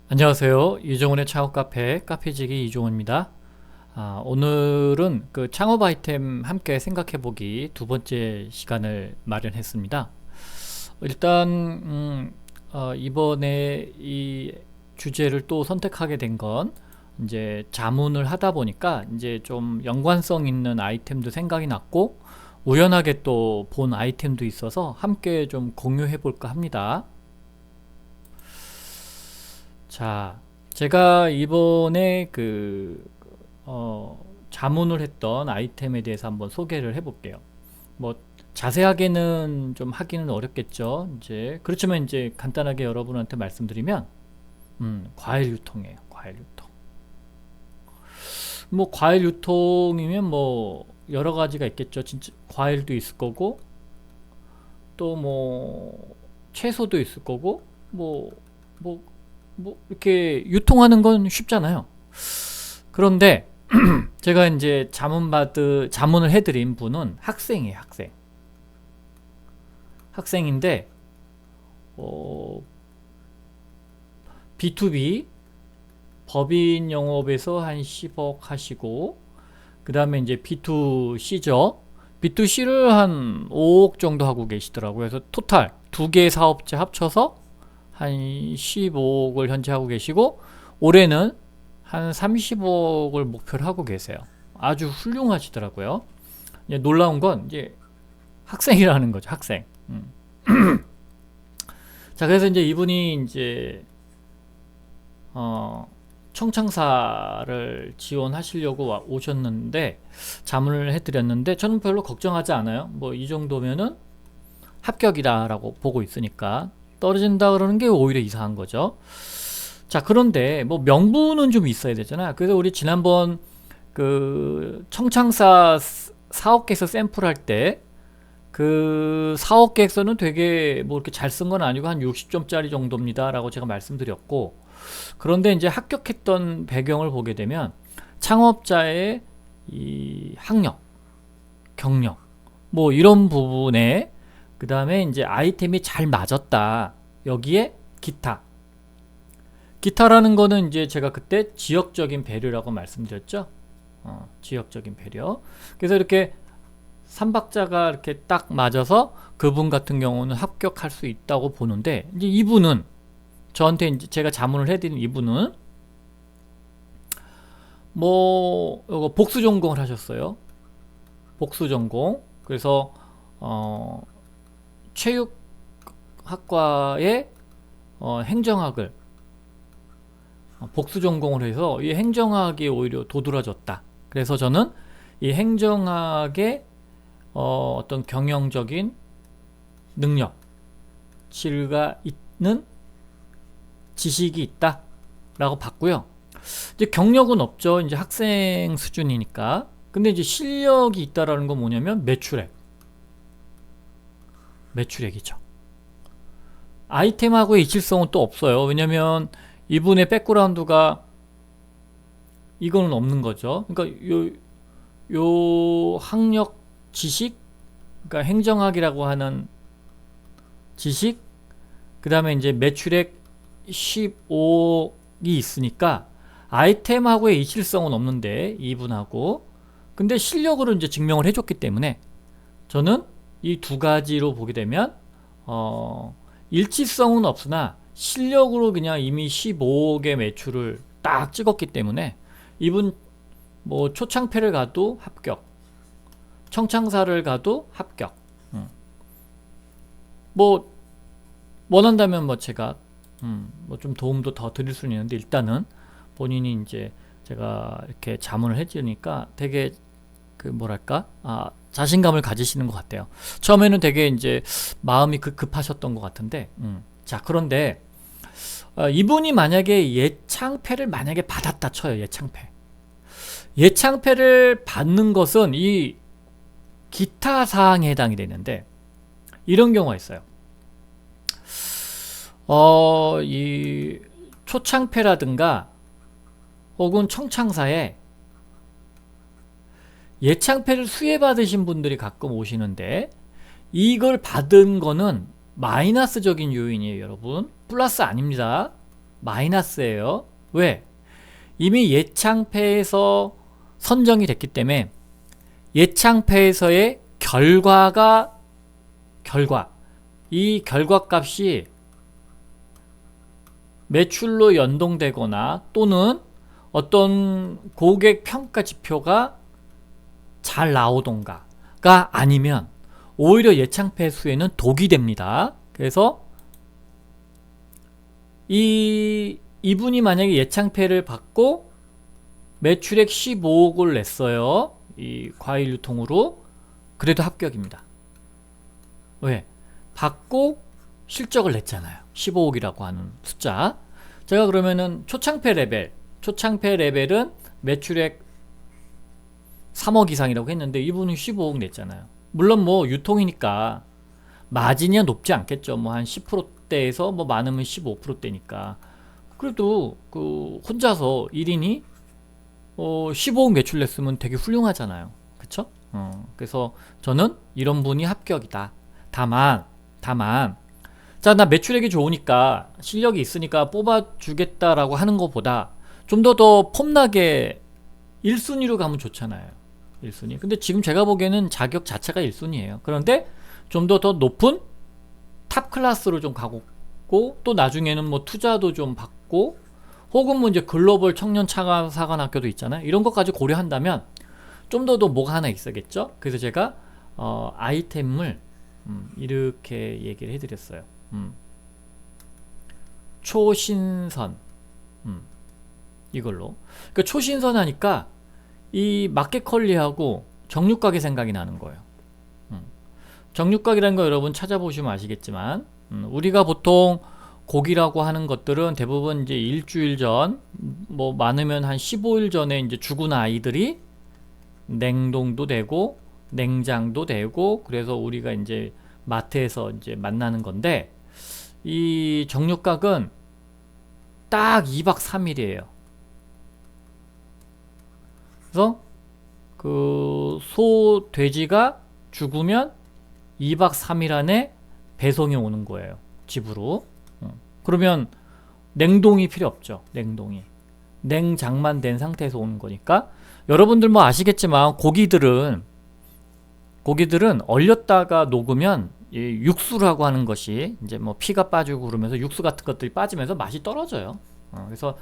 안녕하세요. 이종훈의 창업 카페 카페지기 이종훈입니다. 오늘은 그 창업 아이템 함께 생각해보기 두 번째 시간을 마련했습니다. 일단 이번에 이 주제를 또 선택하게 된 건 이제 자문을 하다 보니까 이제 좀 연관성 있는 아이템도 생각이 났고 우연하게 또 본 아이템도 있어서 함께 좀 공유해 볼까 합니다. 자, 제가 이번에 자문을 했던 아이템에 대해서 한번 소개를 해볼게요. 뭐, 자세하게는 좀 하기는 어렵겠죠. 그렇지만 이제 간단하게 여러분한테 말씀드리면, 과일 유통이에요. 과일 유통. 뭐, 과일 유통이면 뭐, 여러 가지가 있겠죠. 진짜, 과일도 있을 거고, 또 뭐, 채소도 있을 거고, 뭐, 뭐, 이렇게 유통하는 건 쉽잖아요. 그런데 제가 이제 자문을 해드린 분은 학생이에요. 학생인데 어, B2B 법인 영업에서 한 10억 하시고, 그 다음에 이제 B2C죠. B2C를 한 5억 정도 하고 계시더라고요. 그래서 토탈 두 개의 사업체 합쳐서 한 15억을 현재 하고 계시고, 올해는 한 30억을 목표를 하고 계세요. 아주 훌륭하시더라고요. 놀라운 건 이제 학생이라는 거죠. 학생. 자, 그래서 이제 이분이 이제 청창사를 지원하시려고 오셨는데 자문을 해드렸는데 저는 별로 걱정하지 않아요. 뭐 이 정도면은 합격이다라고 보고 있으니까. 떨어진다 그러는 게 오히려 이상한 거죠. 자, 그런데 뭐 명분은 좀 있어야 되잖아. 그래서 우리 지난번 그 청창사 사업계획서 샘플할 때 그 사업계획서는 되게 뭐 이렇게 잘 쓴 건 아니고 한 60점짜리 정도입니다 라고 제가 말씀드렸고, 그런데 이제 합격했던 배경을 보게 되면 창업자의 이 학력, 경력, 뭐 이런 부분에, 그 다음에 이제 아이템이 잘 맞았다. 여기에 기타라는 거는 이제 제가 그때 지역적인 배려라고 말씀드렸죠. 지역적인 배려. 그래서 이렇게 삼박자가 이렇게 딱 맞아서 그분 같은 경우는 합격할 수 있다고 보는데, 이제 이분은 저한테 이제 제가 자문을 해드린 이분은 뭐 이거 복수 전공을 하셨어요. 복수 전공. 그래서 체육학과의 행정학을 복수 전공을 해서 이 행정학이 오히려 도드라졌다. 그래서 저는 이 행정학의 어떤 경영적인 능력, 질가 있는 지식이 있다 라고 봤고요. 이제 경력은 없죠. 이제 학생 수준이니까. 근데 이제 실력이 있다라는 건 뭐냐면 매출액이죠. 아이템하고의 이질성은 또 없어요. 왜냐면 이분의 백그라운드가 이거는 없는 거죠. 그러니까 요 학력 지식, 그러니까 행정학이라고 하는 지식, 그 다음에 이제 매출액 15억이 있으니까 아이템하고의 이질성은 없는데 이분하고, 근데 실력으로 이제 증명을 해줬기 때문에 저는 이 두 가지로 보게 되면 일치성은 없으나 실력으로 그냥 이미 15억의 매출을 딱 찍었기 때문에 이분 뭐 초창패를 가도 합격, 청창사를 가도 합격. 뭐 원한다면 뭐 제가 뭐 좀 도움도 더 드릴 수는 있는데, 일단은 본인이 이제 제가 이렇게 자문을 해주니까 되게 그 뭐랄까 자신감을 가지시는 것 같아요. 처음에는 되게 이제 마음이 급하셨던 것 같은데, 자, 그런데 이분이 만약에 예창패를 만약에 받았다 쳐요. 예창패를 받는 것은 이 기타 사항에 해당이 되는데, 이런 경우가 있어요. 이 초창패라든가 혹은 청창사에 예창패를 수혜받으신 분들이 가끔 오시는데, 이걸 받은 거는 마이너스적인 요인이에요, 여러분. 플러스 아닙니다. 마이너스예요. 왜? 이미 예창패에서 선정이 됐기 때문에 예창패에서의 이 결과값이 매출로 연동되거나 또는 어떤 고객 평가 지표가 잘 나오던가가 아니면 오히려 예창패 수에는 독이 됩니다. 그래서 이분이 만약에 예창패를 받고 매출액 15억을 냈어요. 이 과일 유통으로. 그래도 합격입니다. 왜? 받고 실적을 냈잖아요. 15억이라고 하는 숫자. 제가 그러면은 초창패 레벨은 매출액 3억 이상이라고 했는데 이분은 15억 냈잖아요. 물론 뭐 유통이니까 마진이 높지 않겠죠. 뭐 한 10%대에서 뭐 많으면 15%대니까. 그래도 그 혼자서 1인이 15억 매출 냈으면 되게 훌륭하잖아요. 그쵸? 그래서 저는 이런 분이 합격이다. 다만 자, 나 매출액이 좋으니까 실력이 있으니까 뽑아주겠다라고 하는 것보다 좀 더 폼나게 1순위로 가면 좋잖아요. 1순위. 근데 지금 제가 보기에는 자격 자체가 1순위예요. 그런데 좀 더 높은 탑 클래스로 좀 가고 또 나중에는 뭐 투자도 좀 받고 혹은 뭐 이제 글로벌 청년 사관학교도 있잖아요. 이런 것까지 고려한다면 좀 더 뭐가 하나 있어야겠죠. 그래서 제가 아이템을 이렇게 얘기를 해드렸어요. 초신선 이걸로. 그러니까 초신선 하니까 이 마켓컬리하고 정육각이 생각이 나는 거예요. 정육각이라는 거 여러분 찾아보시면 아시겠지만 우리가 보통 고기라고 하는 것들은 대부분 이제 일주일 전, 뭐 많으면 한 15일 전에 이제 죽은 아이들이 냉동도 되고 냉장도 되고 그래서 우리가 이제 마트에서 이제 만나는 건데 이 정육각은 딱 2박 3일이에요. 그래서 그 소, 돼지가 죽으면 2박 3일 안에 배송이 오는 거예요. 집으로. 그러면 냉동이 필요 없죠. 냉장만 된 상태에서 오는 거니까 여러분들 뭐 아시겠지만 고기들은 얼렸다가 녹으면 이 육수라고 하는 것이 이제 뭐 피가 빠지고 그러면서 육수 같은 것들이 빠지면서 맛이 떨어져요. 그래서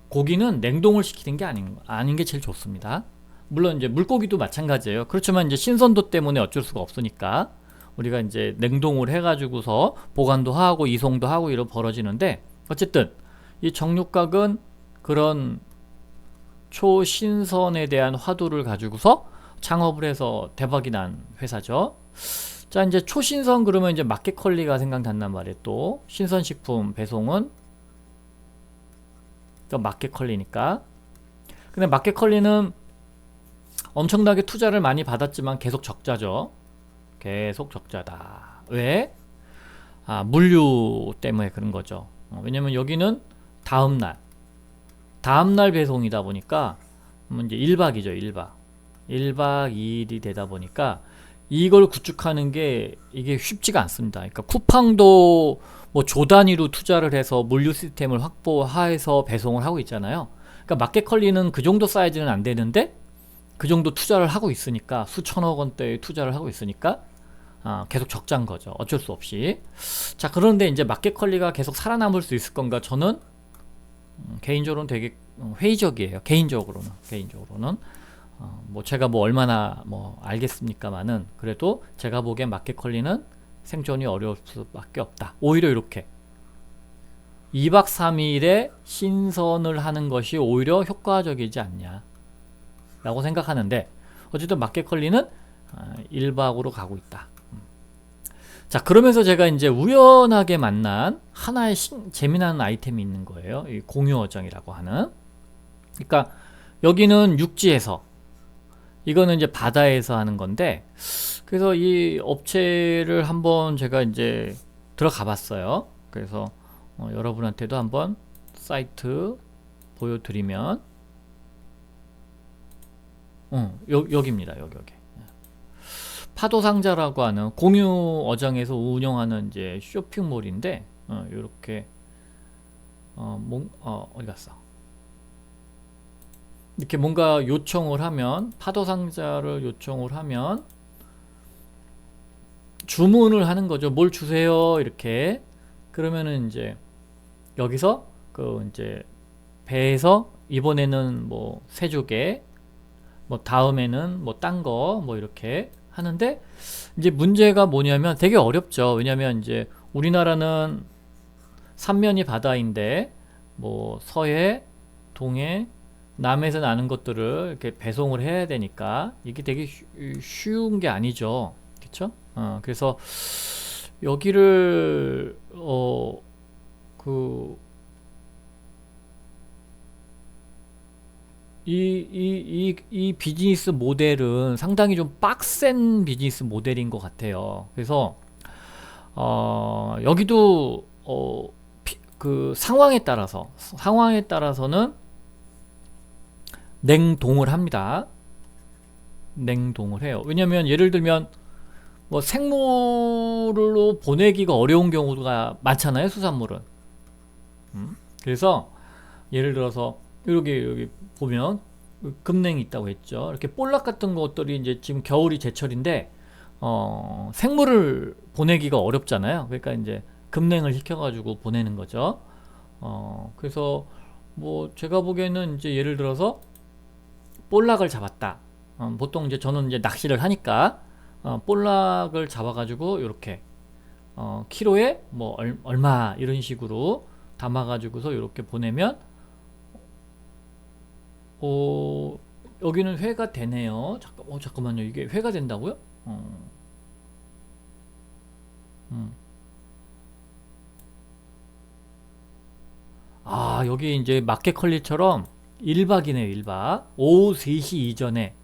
고기는 냉동을 시키는 게 아닌 게 제일 좋습니다. 물론 이제 물고기도 마찬가지예요. 그렇지만 이제 신선도 때문에 어쩔 수가 없으니까 우리가 이제 냉동을 해가지고서 보관도 하고 이송도 하고 이런 벌어지는데 어쨌든 이 정육각은 그런 초신선에 대한 화두를 가지고서 창업을 해서 대박이 난 회사죠. 자, 이제 초신선 그러면 이제 마켓컬리가 생각난단 말이에요. 또 신선식품 배송은 또 마켓컬리니까. 근데 마켓컬리는 엄청나게 투자를 많이 받았지만 계속 적자죠. 계속 적자다. 왜? 물류 때문에 그런 거죠. 왜냐면 여기는 다음날 배송이다 보니까 이제 1박이죠. 1박 2일이 되다 보니까 이걸 구축하는 게 이게 쉽지가 않습니다. 그러니까 쿠팡도 뭐 조 단위로 투자를 해서 물류 시스템을 확보해서 배송을 하고 있잖아요. 그러니까 마켓컬리는 그 정도 사이즈는 안 되는데 그 정도 투자를 하고 있으니까 수천억 원대의 투자를 하고 있으니까 계속 적자인 거죠. 어쩔 수 없이. 자, 그런데 이제 마켓컬리가 계속 살아남을 수 있을 건가? 저는 개인적으로는 되게 회의적이에요. 개인적으로는 뭐 제가 뭐 얼마나 뭐 알겠습니까만은 그래도 제가 보기엔 마켓컬리는 생존이 어려울 수밖에 없다. 오히려 이렇게 2박 3일에 신선을 하는 것이 오히려 효과적이지 않냐 라고 생각하는데 어쨌든 마켓컬리는 1박으로 가고 있다. 자, 그러면서 제가 이제 우연하게 만난 하나의 재미난 아이템이 있는 거예요. 이 공유어정이라고 하는. 그러니까 여기는 육지에서, 이거는 이제 바다에서 하는 건데, 그래서 이 업체를 한번 제가 이제 들어가 봤어요. 그래서 여러분한테도 한번 사이트 보여드리면, 여기입니다. 여기. 파도상자라고 하는 공유 어장에서 운영하는 이제 쇼핑몰인데, 이렇게 어디 갔어? 이렇게 뭔가 요청을 하면, 파도 상자를 요청을 하면 주문을 하는 거죠. 뭘 주세요 이렇게. 그러면은 이제 여기서 그 이제 배에서 이번에는 뭐 새조개, 뭐 다음에는 뭐 딴 거 뭐 이렇게 하는데, 이제 문제가 뭐냐면 되게 어렵죠. 왜냐면 이제 우리나라는 삼면이 바다인데 뭐 서해, 동해, 남해에서 나는 것들을 이렇게 배송을 해야 되니까 이게 되게 쉬운 게 아니죠. 그렇죠? 그래서 여기를 그 이 비즈니스 모델은 상당히 좀 빡센 비즈니스 모델인 것 같아요. 그래서 여기도 그 상황에 따라서는 냉동을 합니다. 냉동을 해요. 왜냐면 예를 들면 뭐 생물로 보내기가 어려운 경우가 많잖아요, 수산물은. 그래서 예를 들어서 여기 보면 금냉이 있다고 했죠. 이렇게 볼락 같은 것들이 이제 지금 겨울이 제철인데 생물을 보내기가 어렵잖아요. 그러니까 이제 금냉을 시켜가지고 보내는 거죠. 그래서 뭐 제가 보기에는 이제 예를 들어서 볼락을 잡았다. 보통 이제 저는 이제 낚시를 하니까 볼락을 잡아가지고 이렇게 키로에 뭐 얼마 이런 식으로 담아가지고서 이렇게 보내면 여기는 회가 되네요. 잠깐만요. 이게 회가 된다고요? 여기 이제 마켓컬리처럼 1박이네요. 1박. 오후 3시 이전에.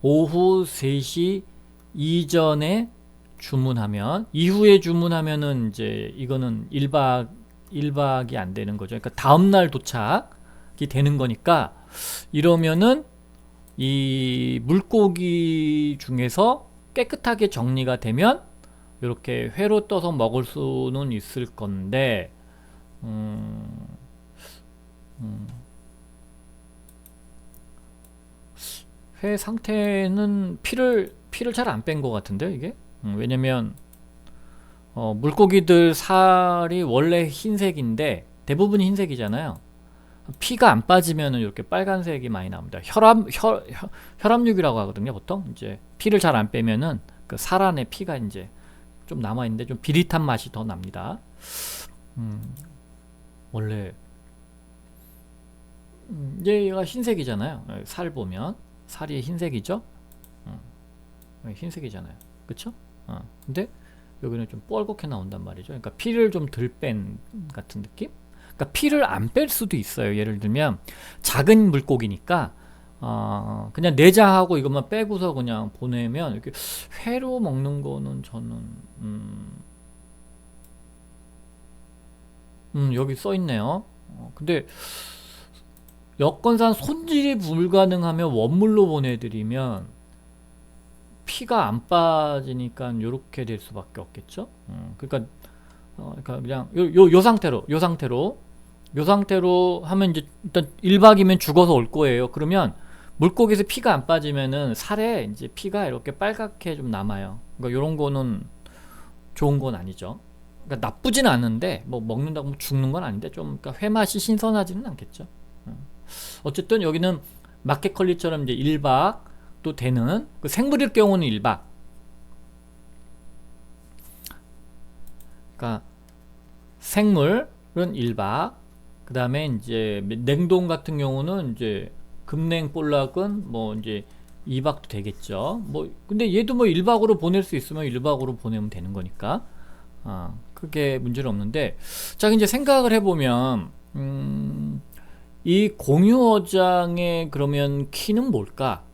오후 3시 이전에 주문하면, 이후에 주문하면은 이제 이거는 1박이 안 되는 거죠. 그러니까 다음날 도착이 되는 거니까, 이러면은 이 물고기 중에서 깨끗하게 정리가 되면 이렇게 회로 떠서 먹을 수는 있을 건데, 회 상태는 피를 잘 안 뺀 것 같은데 이게. 왜냐면 물고기들 살이 원래 흰색인데 대부분 흰색이잖아요. 피가 안 빠지면은 이렇게 빨간색이 많이 나옵니다. 혈압육이라고 하거든요. 보통 이제 피를 잘 안 빼면은 그 살 안에 피가 이제 좀 남아 있는데 좀 비릿한 맛이 더 납니다. 원래 얘가 흰색이잖아요. 살 보면 살이 흰색이죠. 흰색이잖아요. 그쵸? 근데 여기는 좀 뻘겋게 나온단 말이죠. 그러니까 피를 좀 덜 뺀 같은 느낌? 그러니까 피를 안 뺄 수도 있어요. 예를 들면 작은 물고기니까 그냥 내장하고 이것만 빼고서 그냥 보내면, 이렇게 회로 먹는 거는 저는 여기 써 있네요. 근데 여건상 손질이 불가능하면 원물로 보내드리면 피가 안 빠지니까 이렇게 될 수밖에 없겠죠. 그러니까 그냥 요 상태로 하면 이제 일단 1박이면 죽어서 올 거예요. 그러면 물고기에서 피가 안 빠지면은 살에 이제 피가 이렇게 빨갛게 좀 남아요. 그러니까 요런 거는 좋은 건 아니죠. 그러니까 나쁘진 않은데 뭐 먹는다고 뭐 죽는 건 아닌데 좀, 그러니까 회 맛이 신선하지는 않겠죠. 어쨌든 여기는 마켓컬리처럼 이제 1박 또 되는, 그 생물일 경우는 1박. 그러니까 생물은 1박. 그 다음에 이제 냉동 같은 경우는 이제 금냉 볼락은 뭐 이제 2박도 되겠죠. 뭐 근데 얘도 뭐 1박으로 보낼 수 있으면 1박으로 보내면 되는 거니까 크게 문제는 없는데, 자 이제 생각을 해보면 이 공유어장의 그러면 키는 뭘까?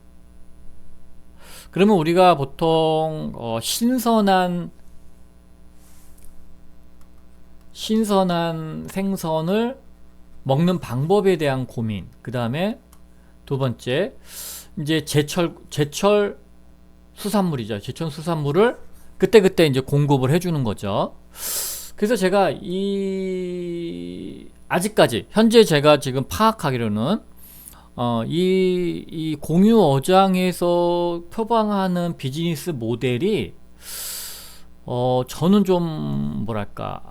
그러면 우리가 보통 신선한 생선을 먹는 방법에 대한 고민, 그 다음에 두 번째 이제 제철 수산물이죠. 제철 수산물을 그때그때 이제 공급을 해주는 거죠. 그래서 제가 아직까지 현재 제가 지금 파악하기로는 이 공유 어장에서 표방하는 비즈니스 모델이 저는 좀 뭐랄까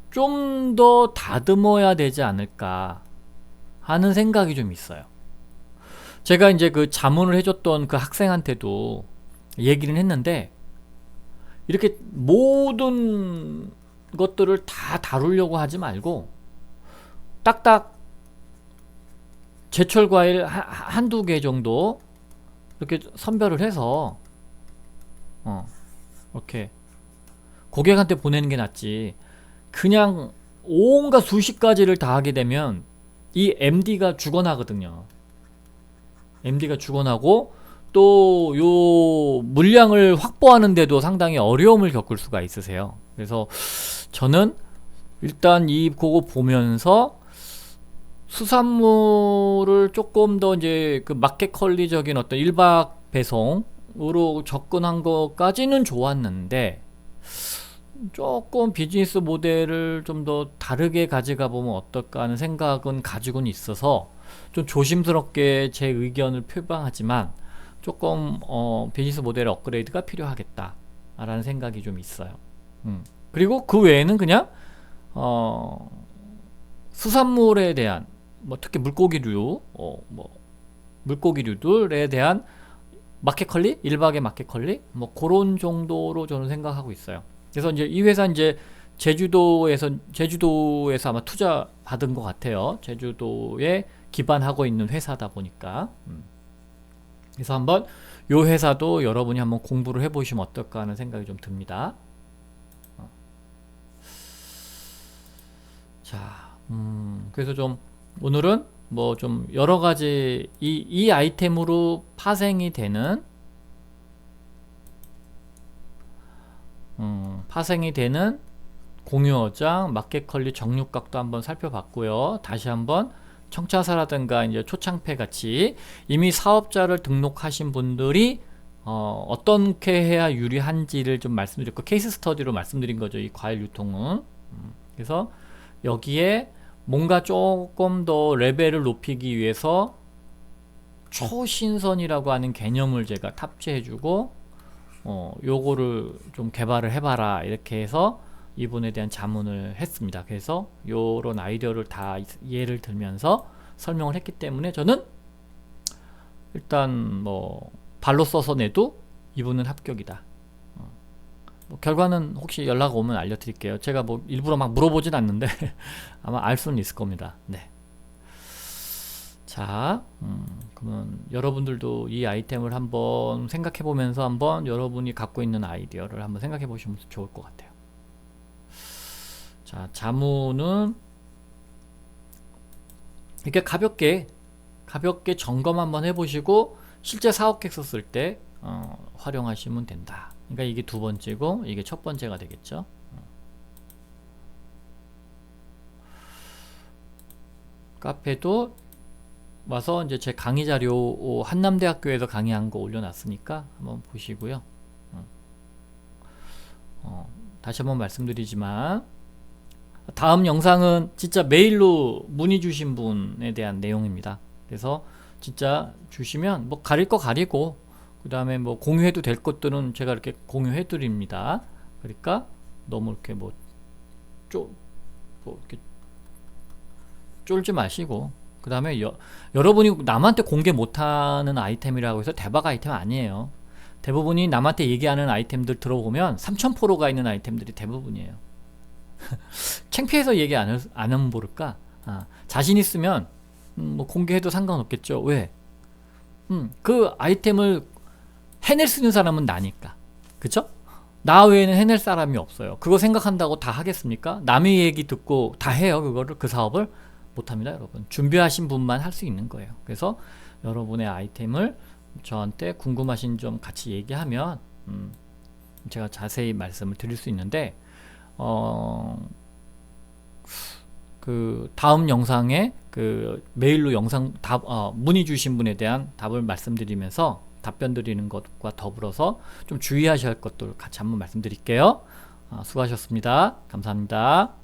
좀 더 다듬어야 되지 않을까 하는 생각이 좀 있어요. 제가 이제 그 자문을 해줬던 그 학생한테도 얘기를 했는데, 이렇게 모든 것들을 다 다루려고 하지 말고 딱딱 제철 과일 한두 개 정도 이렇게 선별을 해서 이렇게 고객한테 보내는 게 낫지, 그냥 온갖 수십 가지를 다 하게 되면 이 MD가 죽어나거든요. MD가 죽어나고 또 요 물량을 확보하는데도 상당히 어려움을 겪을 수가 있으세요. 그래서 저는 일단 그거 보면서 수산물을 조금 더 이제 그 마켓 컬리적인 어떤 일박 배송으로 접근한 것까지는 좋았는데, 조금 비즈니스 모델을 좀 더 다르게 가져가 보면 어떨까 하는 생각은 가지고는 있어서 좀 조심스럽게 제 의견을 표방하지만, 조금 비즈니스 모델의 업그레이드가 필요하겠다 라는 생각이 좀 있어요. 그리고 그 외에는 그냥 수산물에 대한 뭐 특히 물고기류 물고기류들에 대한 마켓 컬리, 일박의 마켓 컬리 뭐 그런 정도로 저는 생각하고 있어요. 그래서 이제 이 회사 이제 제주도에서 아마 투자 받은 것 같아요. 제주도에 기반하고 있는 회사다 보니까. 그래서 한번 요 회사도 여러분이 한번 공부를 해보시면 어떨까 하는 생각이 좀 듭니다. 자, 그래서 좀 오늘은 뭐 좀 여러 가지 이 아이템으로 파생이 되는 공유어장, 마켓컬리 정육각도 한번 살펴봤고요. 다시 한번 청차사라든가 이제 초창패 같이 이미 사업자를 등록하신 분들이 어떻게 해야 유리한지를 좀 말씀드렸고, 케이스 스터디로 말씀드린 거죠. 이 과일 유통은. 그래서 여기에 뭔가 조금 더 레벨을 높이기 위해서 초신선이라고 하는 개념을 제가 탑재해주고 요거를 좀 개발을 해봐라 이렇게 해서 이분에 대한 자문을 했습니다. 그래서 요런 아이디어를 다 예를 들면서 설명을 했기 때문에 저는 일단 뭐 발로 써서 내도 이분은 합격이다. 뭐 결과는 혹시 연락 오면 알려드릴게요. 제가 뭐 일부러 막 물어보진 않는데 아마 알 수는 있을 겁니다. 네. 자, 그러면 여러분들도 이 아이템을 한번 생각해 보면서 한번 여러분이 갖고 있는 아이디어를 한번 생각해 보시면 좋을 것 같아요. 자, 자문은 이렇게 가볍게 점검 한번 해보시고 실제 사업 계획서 쓸 때 활용하시면 된다. 그러니까 이게 두 번째고 이게 첫 번째가 되겠죠. 카페도 와서 이제 제 강의 자료 한남대학교에서 강의한 거 올려놨으니까 한번 보시고요. 다시 한번 말씀드리지만 다음 영상은 진짜 메일로 문의 주신 분에 대한 내용입니다. 그래서 진짜 주시면 뭐 가릴 거 가리고 그 다음에 뭐 공유해도 될 것들은 제가 이렇게 공유해 드립니다. 그러니까 너무 이렇게 뭐 이렇게 쫄지 마시고, 그 다음에 여러분이 남한테 공개 못하는 아이템이라고 해서 대박 아이템 아니에요. 대부분이 남한테 얘기하는 아이템들 들어보면 3000%가 있는 아이템들이 대부분이에요. 창피해서 얘기 안 하면 모를까? 자신 있으면 뭐 공개해도 상관없겠죠. 왜? 그 아이템을 해낼 수 있는 사람은 나니까. 그쵸? 나 외에는 해낼 사람이 없어요. 그거 생각한다고 다 하겠습니까? 남의 얘기 듣고 다 해요. 그 사업을? 못합니다, 여러분. 준비하신 분만 할 수 있는 거예요. 그래서 여러분의 아이템을 저한테 궁금하신 점 같이 얘기하면 제가 자세히 말씀을 드릴 수 있는데, 그 다음 영상에 그 메일로 영상 문의 주신 분에 대한 답을 말씀드리면서 답변 드리는 것과 더불어서 좀 주의하셔야 할 것들 같이 한번 말씀드릴게요. 수고하셨습니다. 감사합니다.